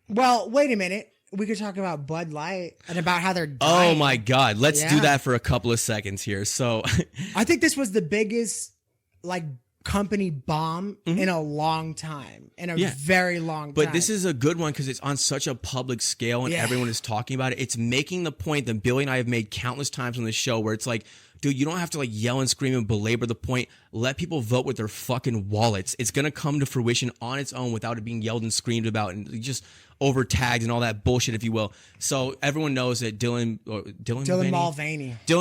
Well, wait a minute. We could talk about Bud Light and about how they're dying. Oh my God. Let's do that for a couple of seconds here. So I think this was the biggest like company bomb in a long time. In a very long time. But this is a good one because it's on such a public scale and everyone is talking about it. It's making the point that Billy and I have made countless times on this show where it's like, dude, you don't have to like yell and scream and belabor the point. Let people vote with their fucking wallets. It's going to come to fruition on its own without it being yelled and screamed about and just over tagged and all that bullshit, if you will. So everyone knows that Dylan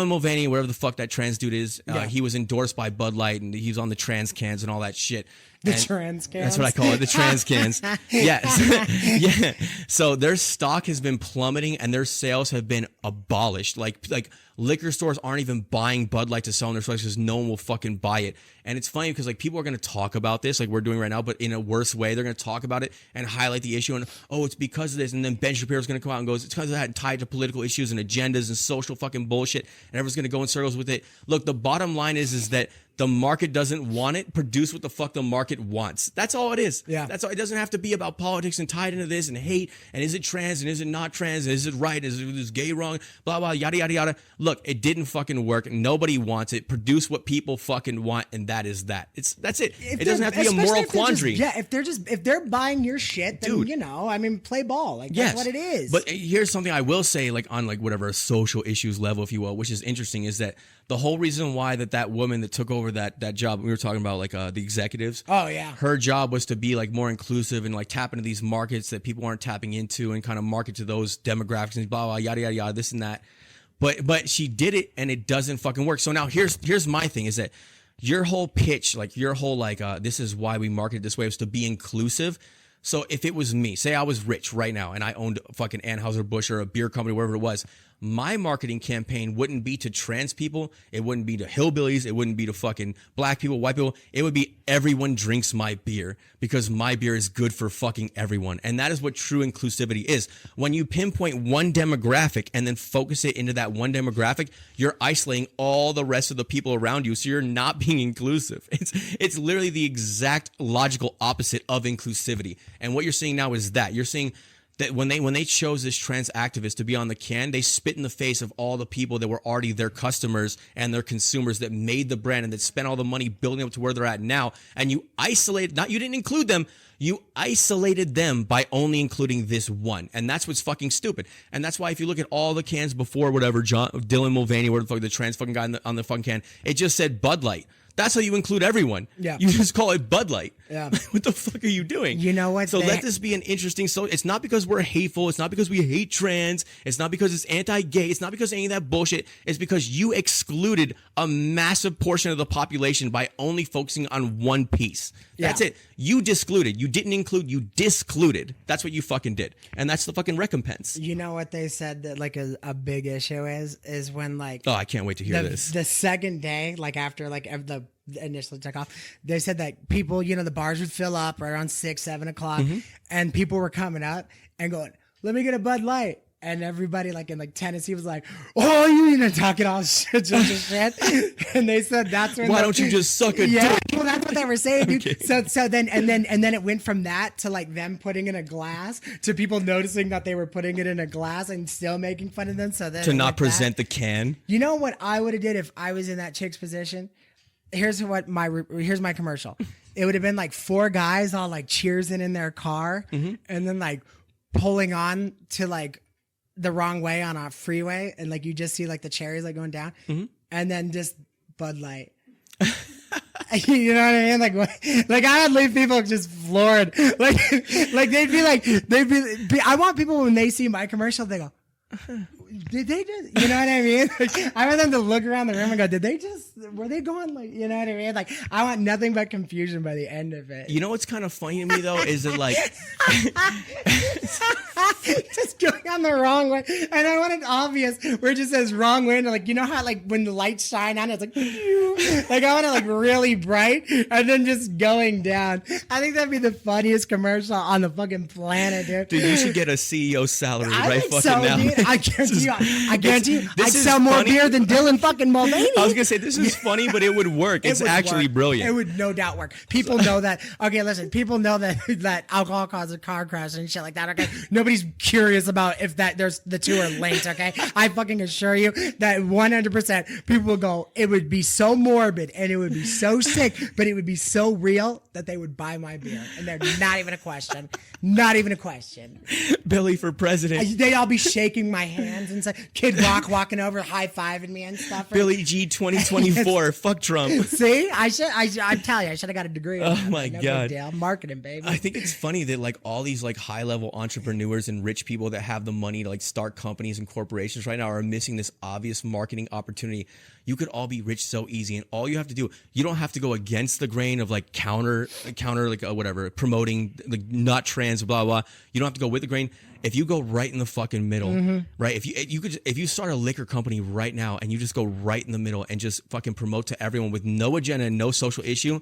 Mulvaney, whatever the fuck that trans dude is, he was endorsed by Bud Light and he was on the trans cans and all that shit. Trans cans. That's what I call it, the trans cans. Yes. Yeah. So their stock has been plummeting and their sales have been abolished. Like liquor stores aren't even buying Bud Light to sell in their stores because no one will fucking buy it. And it's funny because like people are going to talk about this like we're doing right now, but in a worse way. They're going to talk about it and highlight the issue and, oh, it's because of this. And then Ben Shapiro's going to come out and goes, it's because of that tied to political issues and agendas and social fucking bullshit. And everyone's going to go in circles with it. Look, the bottom line is that the market doesn't want it. Produce what the fuck the market wants. That's all it is. Yeah. That's all. It doesn't have to be about politics and tied into this and hate. And is it trans and is it not trans? And is it right? Is gay wrong? Blah, blah, yada, yada, yada. Look, it didn't fucking work. Nobody wants it. Produce what people fucking want. And that is that. That's it. It doesn't have to be a moral quandary. If they're buying your shit, then, dude, you know, I mean, play ball. Like, that's what it is. But here's something I will say, like on like whatever social issues level, if you will, which is interesting, is that the whole reason why that woman that took over that job, we were talking about like the executives. Oh yeah. Her job was to be like more inclusive and like tap into these markets that people aren't tapping into and kind of market to those demographics and blah, blah, yada, yada, yada, this and that. But she did it and it doesn't fucking work. So now here's my thing is that your whole pitch, like your whole like this is why we market it this way, was to be inclusive. So if it was me, say I was rich right now and I owned fucking Anheuser-Busch or a beer company, wherever it was, my marketing campaign wouldn't be to trans people. It wouldn't be to hillbillies. It wouldn't be to fucking black people, white people. It would be everyone drinks my beer because my beer is good for fucking everyone. And that is what true inclusivity is. When you pinpoint one demographic and then focus it into that one demographic, you're isolating all the rest of the people around you. So you're not being inclusive. It's literally the exact logical opposite of inclusivity. And what you're seeing now is that you're seeing that when they chose this trans activist to be on the can, they spit in the face of all the people that were already their customers and their consumers that made the brand and that spent all the money building up to where they're at now. And you you didn't include them. You isolated them by only including this one. And that's what's fucking stupid. And that's why if you look at all the cans before whatever, Dylan Mulvaney, where the fuck the trans fucking guy on the fucking can, it just said Bud Light. That's how you include everyone. Yeah. You just call it Bud Light. Yeah. What the fuck are you doing? You know what? So let this be an interesting. So it's not because we're hateful. It's not because we hate trans. It's not because it's anti-gay. It's not because any of that bullshit. It's because you excluded a massive portion of the population by only focusing on one piece. That's it. You discluded. You didn't include. You discluded. That's what you fucking did. And that's the fucking recompense. You know what they said that like a big issue is when like. Oh, I can't wait to hear this. The second day, like after like the initially took off, they said that people, you know, the bars would fill up right around 6, 7 o'clock, and people were coming up and going, "Let me get a Bud Light." And everybody like in like Tennessee was like, "Oh, you need to talk it all shit." And they said that's when. Why don't you just suck a dick? Well, that's what they were saying, dude. Okay. So then it went from that to like them putting in a glass to people noticing that they were putting it in a glass and still making fun of them. So then to not present the can. You know what I would have did if I was in that chick's position? Here's my commercial. It would have been like 4 guys all like cheersing in their car and then like pulling on to like the wrong way on a freeway, and like you just see like the cherries like going down, and then just Bud Light. You know what I mean? Like I would leave people just floored. Like they'd be. I want people when they see my commercial, they go, "Did they just?" You know what I mean? Like, I want them to look around the room and go, "Did they just? Were they going like?" You know what I mean? Like I want nothing but confusion by the end of it. You know what's kind of funny to me though is that like just going on the wrong way. And I want it obvious where it just says wrong way. And like, you know how like when the lights shine on it, it's like, like I want it like really bright and then just going down. I think that'd be the funniest commercial on the fucking planet, dude. Dude, you should get a CEO salary right fucking so, now. Dude, I guarantee you, I'd is sell more funny. beer than Dylan fucking Mulvaney. I was gonna say this is funny, but it would work. It's would actually work. brilliant. It would no doubt work. People know that. Okay, listen. People know that alcohol causes car crash and shit like that. Okay, nobody's curious about if there's the two are linked. Okay, I fucking assure you that 100% people will go. It would be so morbid and it would be so sick, but it would be so real that they would buy my beer, and they're not even a question. Not even a question. Billy for president. They'd all be shaking my hands and say, Kid Rock walking over, high fiving me and stuff. Billy G 2024. Fuck Trump. See, I'm telling you, I should have got a degree. Oh my God. Big deal. Marketing, baby. I think it's funny that like all these like high level entrepreneurs and rich people that have the money to like start companies and corporations right now are missing this obvious marketing opportunity. You could all be rich so easy, and all you have to do, you don't have to go against the grain of like counter like whatever, promoting like not trans, blah blah. You don't have to go with the grain. If you go right in the fucking middle, right? If you start a liquor company right now and you just go right in the middle and just fucking promote to everyone with no agenda and no social issue,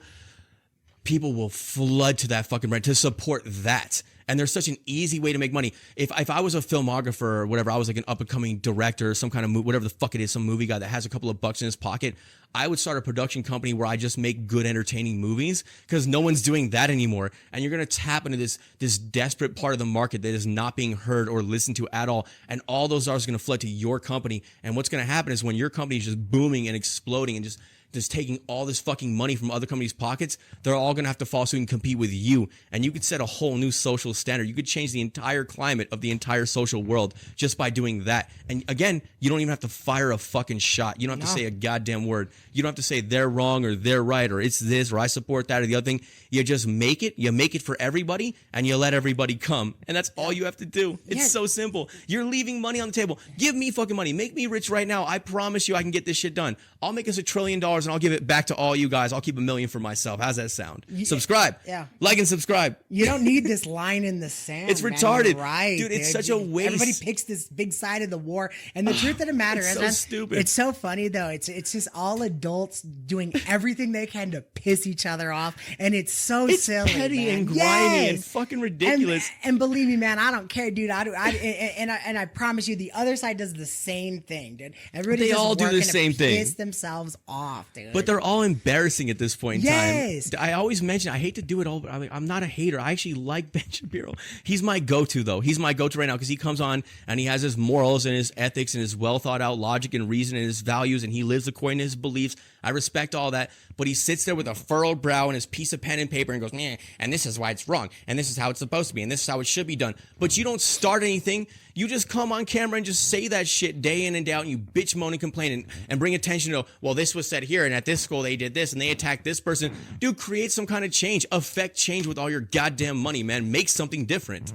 people will flood to that fucking brand to support that. And there's such an easy way to make money. If I was a filmographer or whatever, I was like an up and coming director or some kind of movie, whatever the fuck it is, some movie guy that has a couple of bucks in his pocket, I would start a production company where I just make good, entertaining movies, because no one's doing that anymore. And you're going to tap into this desperate part of the market that is not being heard or listened to at all. And all those dollars are going to flood to your company. And what's going to happen is when your company is just booming and exploding and just taking all this fucking money from other companies' pockets, they're all going to have to fall suit and compete with you. And you could set a whole new social standard. You could change the entire climate of the entire social world just by doing that. And again, you don't even have to fire a fucking shot. You don't have to say a goddamn word. You don't have to say they're wrong or they're right or it's this or I support that or the other thing. You just make it. You make it for everybody and you let everybody come. And that's all you have to do. It's so simple. You're leaving money on the table. Give me fucking money. Make me rich right now. I promise you I can get this shit done. I'll make us $1 trillion and I'll give it back to all you guys. I'll keep $1 million for myself. How's that sound? Subscribe. Yeah. Like and subscribe. You don't need this line in the sand. It's man. retarded. You're right. Dude, it's such a waste. Everybody picks this big side of the war. And the truth of the matter is, so stupid. It's so funny though. It's just all adults doing everything they can to piss each other off. And it's so silly. Petty man. and grimy and fucking ridiculous. And believe me, man, I don't care, dude. I promise you, the other side does the same thing, dude. Everybody They all do the same thing. Piss themselves off, dude. But they're all embarrassing at this point in Yes. time. I always mention, I hate to do it all, but I'm not a hater. I actually like Ben Shapiro. He's my go-to, though. He's my go-to right now because he comes on and he has his morals and his ethics and his well-thought-out logic and reason and his values, and he lives according to his beliefs. I respect all that, but he sits there with a furrowed brow and his piece of pen and paper and goes, "Meh, and this is why it's wrong, and this is how it's supposed to be, and this is how it should be done." But you don't start anything. You just come on camera and just say that shit day in and day out, and you bitch, moan, and complain and bring attention to, well, this was said here, and at this school they did this, and they attacked this person. Dude, create some kind of change. Affect change with all your goddamn money, man. Make something different.